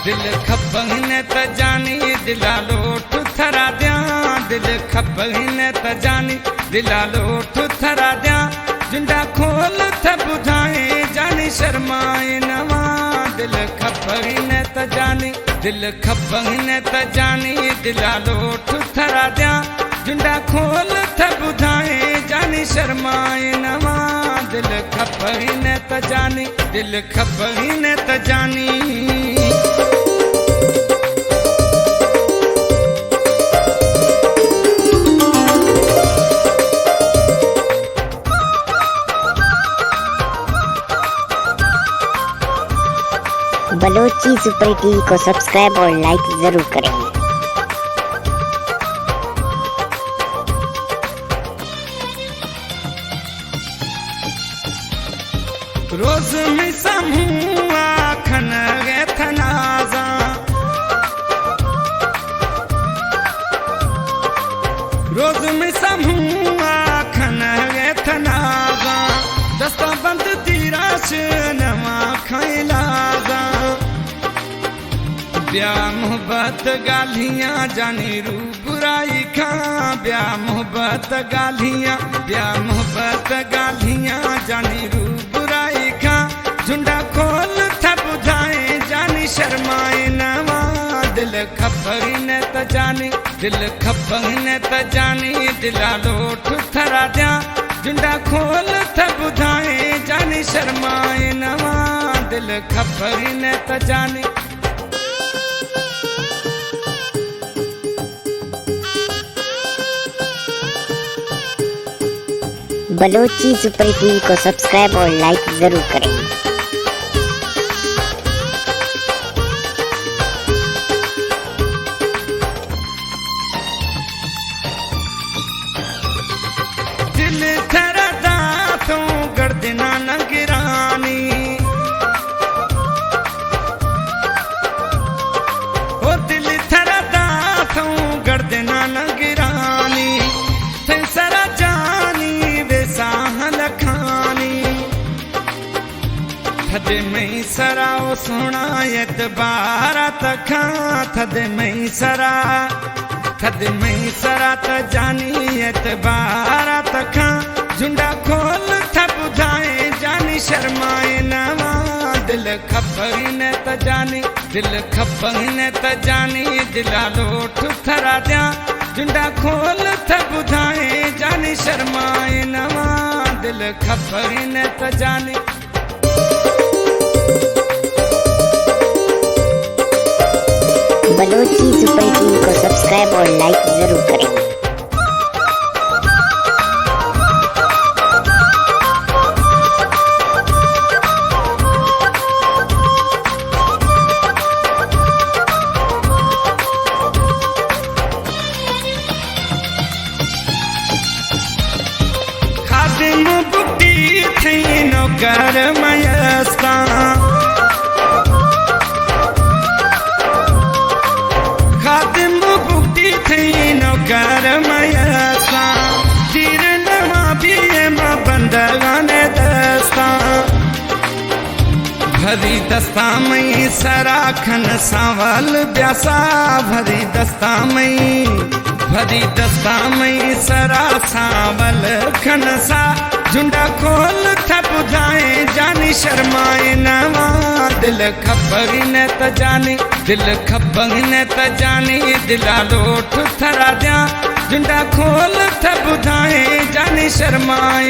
दिल खपन त जानी दिला लोठ थरा दिया दिल खपन त जानी दिला लोठ थरा दिया जुंडा खोल थ बुधाए जानी शर्माए नवा दिल खपन त जानी दिल खपन त जानी दिला लोठ थरा दिया जुंडा खोल थ बुधाए जानी शर्माए नवा दिल खपन त जानी दिल खपन त जानी बलोची सुपर टीवी को सब्सक्राइब और लाइक जरूर करें। रोज में समूआ खन गे थनाजा रोज में समूआ खन गे थनाजा दस्ता बंद तीराश नवा खैलाजा ब्या मोहब्बत गालियां जानी रू बुराई खा ब्या मोहब्बत गालियां जानी रू बुराई खा झुंडा खोल थ बुधाए जानी शर्माए नवा दिल खपन त जानी दिल खपन त जानी दिला लोठ थरा दिया झुंडा खोल थ बुधाए जानी शर्माए नवा दिल खपन त जानी बलोची सुपर टीवी को सब्सक्राइब और लाइक जरूर करें। दिल थरा दातों गर्दना नगरानी ओ दिल थरा दातों गर्दना नगरानी सरा जानी थद मई सराओ सुना एतबारा तखा थद मई सरा त जानी एतबारा तखा झुंडा खोल थ बुधाए जानी शर्माए नवा दिल खपन त जानी दिल खपन त जानी दिला लोठ थरा दिया झुंडा खोल थ बुधाए जानी शर्माए नवा दिल खपन त जानी बलोची सुपर टीवी को सब्सक्राइब और लाइक जरूर करें। खादिम बुटी थी नौकर मयस्ता नौकर मयस्ता तीर नवा भी बंदगाने दस्ता भरी दस्ता मई सराखन सावल ब्यासा भरी दस्ता मई सरा सावल खनसा झुंडा खोल थ बुधाए जानी शर्माए नवा दिल खपन त जानी दिल खपन त जानी दिला लोठ थरा दिया झुंडा खोल थ बुधाए जानी शर्माए